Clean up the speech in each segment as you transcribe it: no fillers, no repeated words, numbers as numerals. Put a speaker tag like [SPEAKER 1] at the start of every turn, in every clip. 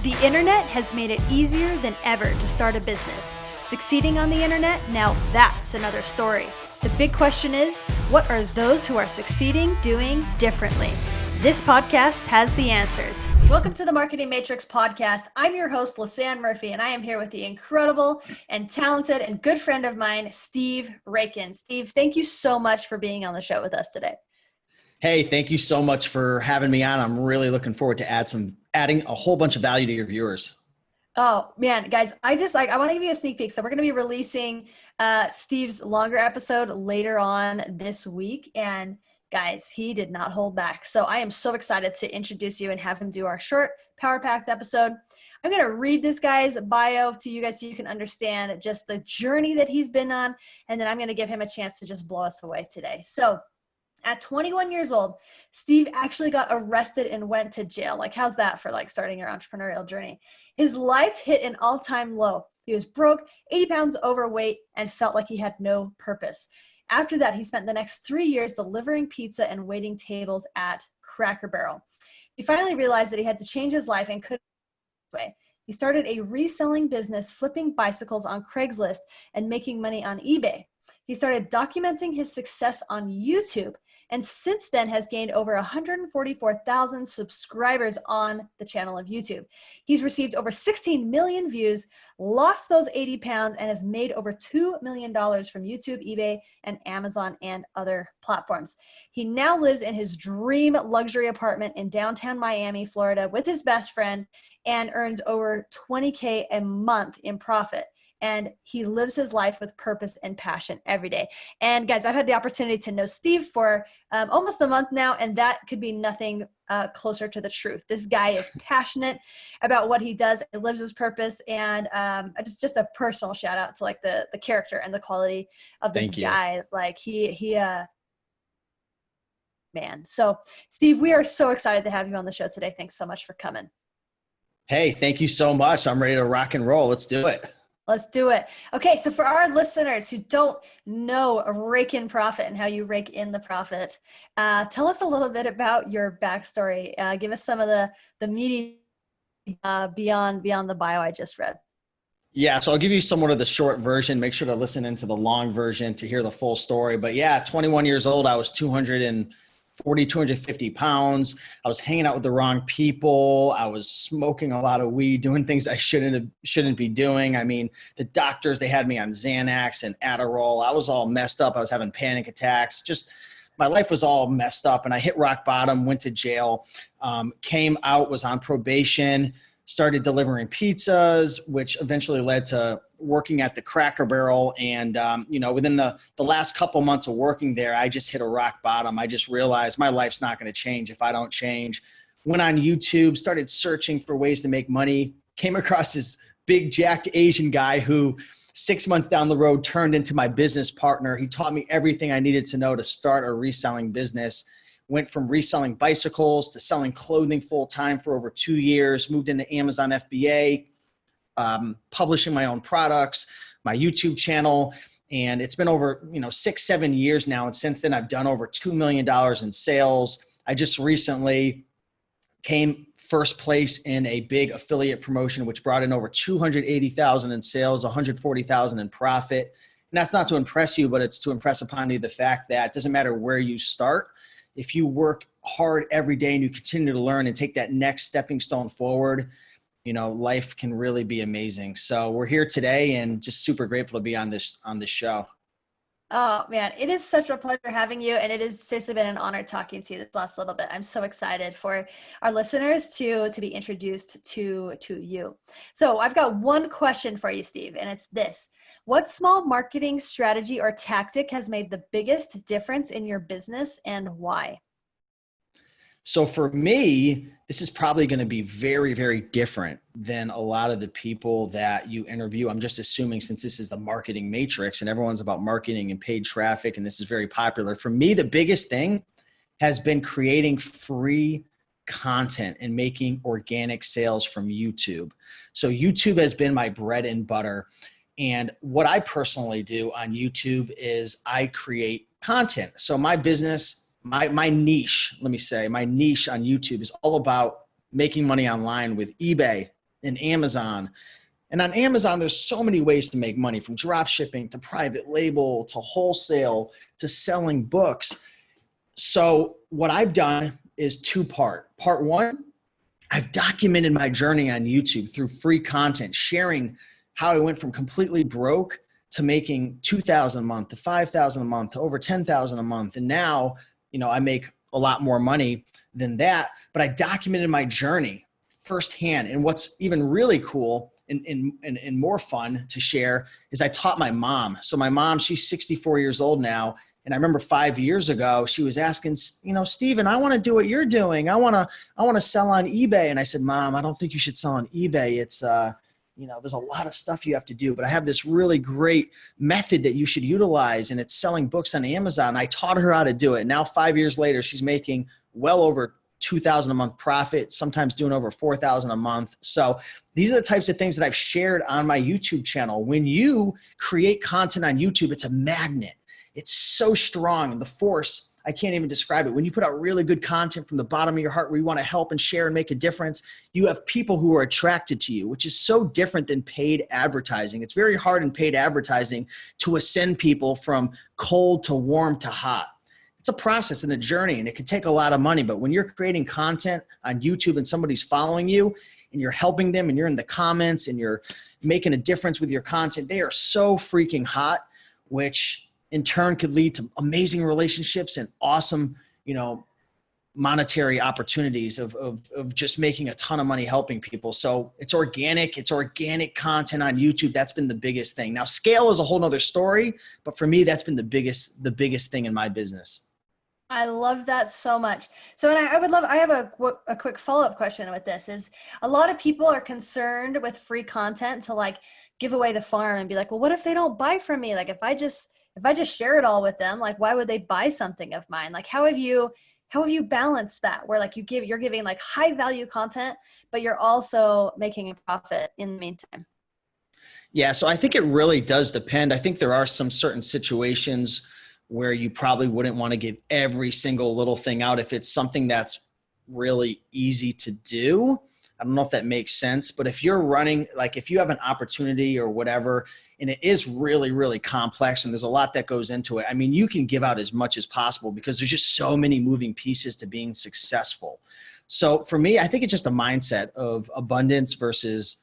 [SPEAKER 1] The internet has made it easier than ever to start a business. Succeeding on the internet, now that's another story. The big question is, what are those who are succeeding doing differently? This podcast has the answers. Welcome to the Marketing Matrix podcast. I'm your host, Lisanne Murphy, and I am here with the incredible and talented and good friend of mine, Steve Raiken. Steve, thank you so much for being on the show with us today.
[SPEAKER 2] Hey, thank you so much for having me on. I'm really looking forward to adding a whole bunch of value to your viewers.
[SPEAKER 1] Oh man, guys, I want to give you a sneak peek. So we're going to be releasing Steve's longer episode later on this week. And guys, he did not hold back. So I am so excited to introduce you and have him do our short Power Packed episode. I'm going to read this guy's bio to you guys so you can understand just the journey that he's been on. And then I'm going to give him a chance to just blow us away today. So at 21 years old, Steve actually got arrested and went to jail. Like, how's that for starting your entrepreneurial journey? His life hit an all-time low. He was broke, 80 pounds overweight, and felt like he had no purpose. After that, he spent the next 3 years delivering pizza and waiting tables at Cracker Barrel. He finally realized that he had to change his life and couldn't this way. He started a reselling business, flipping bicycles on Craigslist and making money on eBay. He started documenting his success on YouTube, and since then has gained over 144,000 subscribers on the channel of YouTube. He's received over 16 million views, lost those 80 pounds, and has made over $2 million from YouTube, eBay, and Amazon and other platforms. He now lives in his dream luxury apartment in downtown Miami, Florida with his best friend and earns over $20K a month in profit. And he lives his life with purpose and passion every day. And guys, I've had the opportunity to know Steve for almost a month now, and that could be nothing closer to the truth. This guy is passionate about what he does. He lives his purpose, and just a personal shout out to the character and the quality of this guy. Man. So Steve, we are so excited to have you on the show today. Thanks so much for coming.
[SPEAKER 2] Hey, thank you so much. I'm ready to rock and roll. Let's do it.
[SPEAKER 1] Let's do it. Okay, so for our listeners who don't know Raiken Profit and how you rake in the profit, tell us a little bit about your backstory. Give us some of the meaty beyond the bio I just read.
[SPEAKER 2] Yeah, so I'll give you somewhat of the short version. Make sure to listen into the long version to hear the full story. But yeah, 21 years old, I was 250 pounds. I was hanging out with the wrong people. I was smoking a lot of weed, doing things I shouldn't be doing. I mean, the doctors, they had me on Xanax and Adderall. I was all messed up. I was having panic attacks. Just my life was all messed up, and I hit rock bottom, went to jail, came out, was on probation, started delivering pizzas, which eventually led to working at the Cracker Barrel. And, within the last couple months of working there, I just hit a rock bottom. I just realized my life's not going to change if I don't change. Went on YouTube, started searching for ways to make money, came across this big jacked Asian guy who 6 months down the road turned into my business partner. He taught me everything I needed to know to start a reselling business. Went from reselling bicycles to selling clothing full time for over 2 years, moved into Amazon FBA, publishing my own products, my YouTube channel. And it's been over 6-7 years now. And since then, I've done over $2 million in sales. I just recently came first place in a big affiliate promotion, which brought in over 280,000 in sales, 140,000 in profit. And that's not to impress you, but it's to impress upon you the fact that it doesn't matter where you start. If you work hard every day and you continue to learn and take that next stepping stone forward, life can really be amazing. So we're here today and just super grateful to be on this show.
[SPEAKER 1] Oh man, it is such a pleasure having you, and it has seriously been an honor talking to you this last little bit. I'm so excited for our listeners to be introduced to you. So I've got one question for you, Steve, and it's this. What small marketing strategy or tactic has made the biggest difference in your business, and why?
[SPEAKER 2] So for me, this is probably going to be very, very different than a lot of the people that you interview. I'm just assuming, since this is the marketing matrix and everyone's about marketing and paid traffic, and this is very popular. For me, the biggest thing has been creating free content and making organic sales from YouTube. So YouTube has been my bread and butter. And what I personally do on YouTube is I create content. So my business, my niche, my niche on YouTube is all about making money online with eBay, and Amazon. And on Amazon, there's so many ways to make money, from drop shipping to private label to wholesale to selling books. So what I've done is two-part. Part one, I've documented my journey on YouTube through free content, sharing how I went from completely broke to making $2,000 a month to $5,000 a month to over $10,000 a month. And now, I make a lot more money than that, but I documented my journey firsthand. And what's even really cool and more fun to share is I taught my mom. So my mom, she's 64 years old now. And I remember 5 years ago, she was asking, Steven, I want to do what you're doing. I want to sell on eBay. And I said, Mom, I don't think you should sell on eBay. It's, there's a lot of stuff you have to do, but I have this really great method that you should utilize. And it's selling books on Amazon. I taught her how to do it. Now, 5 years later, she's making well over $2,000 a month profit, sometimes doing over $4,000 a month. So these are the types of things that I've shared on my YouTube channel. When you create content on YouTube, it's a magnet. It's so strong, and the force, I can't even describe it. When you put out really good content from the bottom of your heart where you want to help and share and make a difference, you have people who are attracted to you, which is so different than paid advertising. It's very hard in paid advertising to ascend people from cold to warm to hot. It's a process and a journey, and it can take a lot of money. But when you're creating content on YouTube and somebody's following you and you're helping them and you're in the comments and you're making a difference with your content, they are so freaking hot, which in turn could lead to amazing relationships and awesome, monetary opportunities of just making a ton of money helping people. So it's organic content on YouTube. That's been the biggest thing. Now, scale is a whole nother story, but for me, that's been the biggest thing in my business.
[SPEAKER 1] I love that so much. So, and I have a quick follow-up question with this is a lot of people are concerned with free content to like give away the farm and be like, well, what if they don't buy from me? Like if I just share it all with them, like why would they buy something of mine? Like how have you balanced that where like you're giving like high value content, but you're also making a profit in the meantime?
[SPEAKER 2] Yeah. So I think it really does depend. I think there are some certain situations where you probably wouldn't want to give every single little thing out if it's something that's really easy to do. I don't know if that makes sense, but if you're running, like if you have an opportunity or whatever, and it is really, really complex and there's a lot that goes into it, I mean, you can give out as much as possible because there's just so many moving pieces to being successful. So for me, I think it's just a mindset of abundance versus,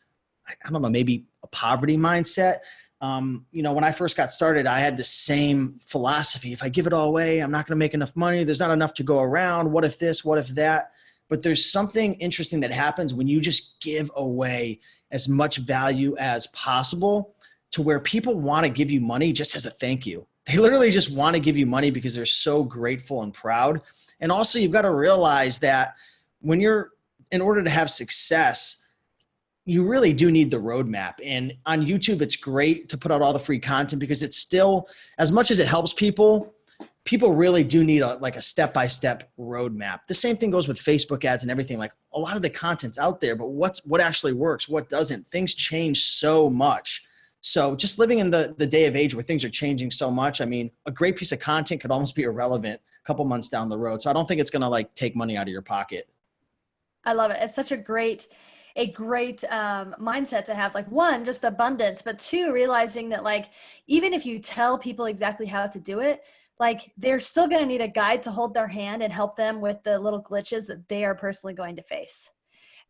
[SPEAKER 2] I don't know, maybe a poverty mindset. When I first got started, I had the same philosophy. If I give it all away, I'm not going to make enough money. There's not enough to go around. What if this? What if that? But there's something interesting that happens when you just give away as much value as possible to where people want to give you money just as a thank you. They literally just want to give you money because they're so grateful and proud. And also you've got to realize that in order to have success, you really do need the roadmap. And on YouTube, it's great to put out all the free content because it's still, as much as it helps people really do need a step-by-step roadmap. The same thing goes with Facebook ads and everything. Like a lot of the content's out there, but what actually works, what doesn't? Things change so much. So just living in the day of age where things are changing so much, I mean, a great piece of content could almost be irrelevant a couple months down the road. So I don't think it's going to take money out of your pocket.
[SPEAKER 1] I love it. It's such a great mindset to have, like one, just abundance, but two, realizing that like, even if you tell people exactly how to do it, like they're still going to need a guide to hold their hand and help them with the little glitches that they are personally going to face.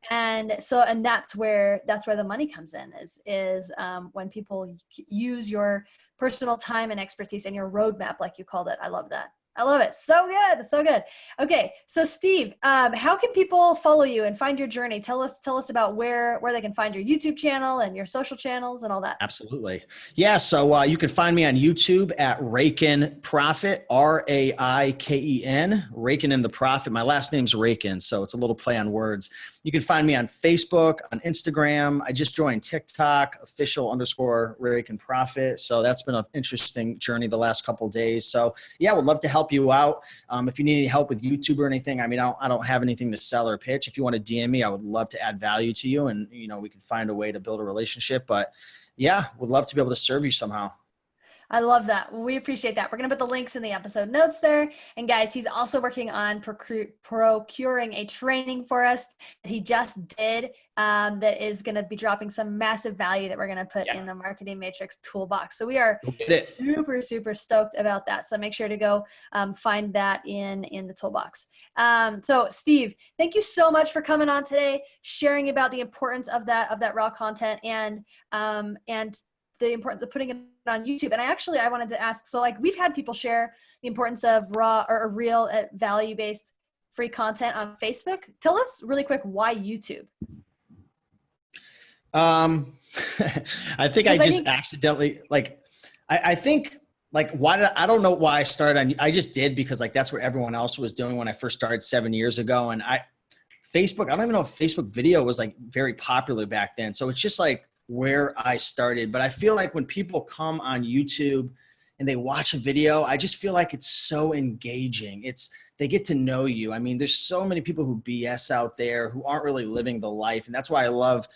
[SPEAKER 1] And that's where the money comes in is when people use your personal time and expertise and your roadmap, like you called it. I love that. I love it. So good. So good. Okay. So Steve, how can people follow you and find your journey? Tell us about where they can find your YouTube channel and your social channels and all that.
[SPEAKER 2] Absolutely. Yeah. So you can find me on YouTube at Raiken Profit, Raiken, Raiken in the Profit. My last name's Raiken, so it's a little play on words. You can find me on Facebook, on Instagram. I just joined TikTok, official_Raiken Profit. So that's been an interesting journey the last couple of days. So yeah, I would love to help you out. If you need any help with YouTube or anything, I mean, I don't have anything to sell or pitch. If you want to DM me, I would love to add value to you, and we can find a way to build a relationship. But yeah, would love to be able to serve you somehow.
[SPEAKER 1] I love that. We appreciate that. We're going to put the links in the episode notes there. And guys, he's also working on procuring a training for us that he just did that is going to be dropping some massive value that we're going to put in the Marketing Matrix toolbox. So we are super, super stoked about that. So make sure to go find that in the toolbox. So Steve, thank you so much for coming on today, sharing about the importance of that raw content and the importance of putting it on YouTube. And I wanted to ask, so like we've had people share the importance of raw or real value-based free content on Facebook. Tell us really quick why YouTube.
[SPEAKER 2] I think I just accidentally I think I don't know why I started on, I just did because like that's what everyone else was doing when I first started 7 years ago. And Facebook, I don't even know if Facebook video was like very popular back then. So it's just like where I started. But I feel like when people come on YouTube and they watch a video, I just feel like it's so engaging. They get to know you. I mean, there's so many people who BS out there who aren't really living the life. And that's why I love,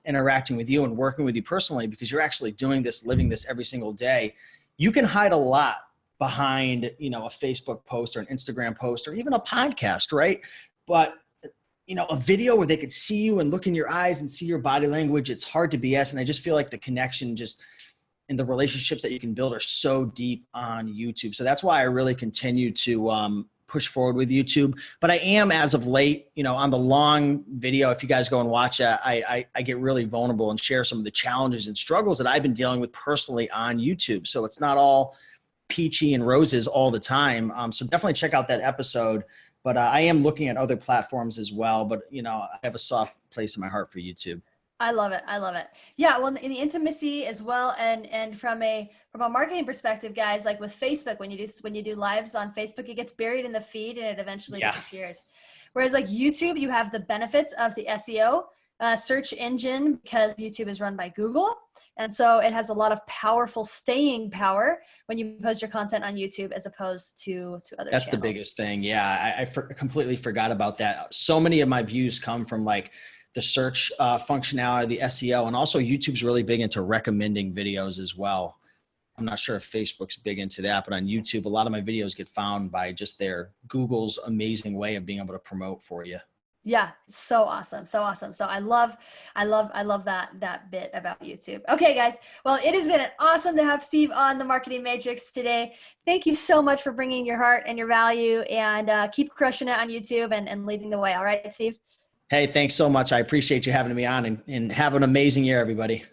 [SPEAKER 2] interacting with you and working with you personally, because you're actually doing this, living this every single day. You can hide a lot behind, a Facebook post or an Instagram post or even a podcast, right? But a video where they could see you and look in your eyes and see your body language, it's hard to BS. And I just feel like the connection and the relationships that you can build are so deep on YouTube. So that's why I really continue to push forward with YouTube. But I am, as of late, on the long video, if you guys go and watch it, I get really vulnerable and share some of the challenges and struggles that I've been dealing with personally on YouTube. So it's not all peachy and roses all the time. So definitely check out that episode. But I am looking at other platforms as well. But, I have a soft place in my heart for YouTube.
[SPEAKER 1] I love it. I love it. Yeah. Well, in the intimacy as well. And from a marketing perspective, guys, like with Facebook, when you do lives on Facebook, it gets buried in the feed and it eventually disappears. Whereas like YouTube, you have the benefits of the SEO search engine because YouTube is run by Google. And so it has a lot of powerful staying power when you post your content on YouTube as opposed to other channels.
[SPEAKER 2] That's the biggest thing. Yeah. I completely forgot about that. So many of my views come from like the search functionality, the SEO, and also YouTube's really big into recommending videos as well. I'm not sure if Facebook's big into that, but on YouTube, a lot of my videos get found by just Google's amazing way of being able to promote for you.
[SPEAKER 1] Yeah, so awesome. So awesome. So I love that bit about YouTube. Okay, guys. Well, it has been awesome to have Steve on the Marketing Matrix today. Thank you so much for bringing your heart and your value, and keep crushing it on YouTube and leading the way. All right, Steve?
[SPEAKER 2] Hey, thanks so much. I appreciate you having me on, and have an amazing year, everybody.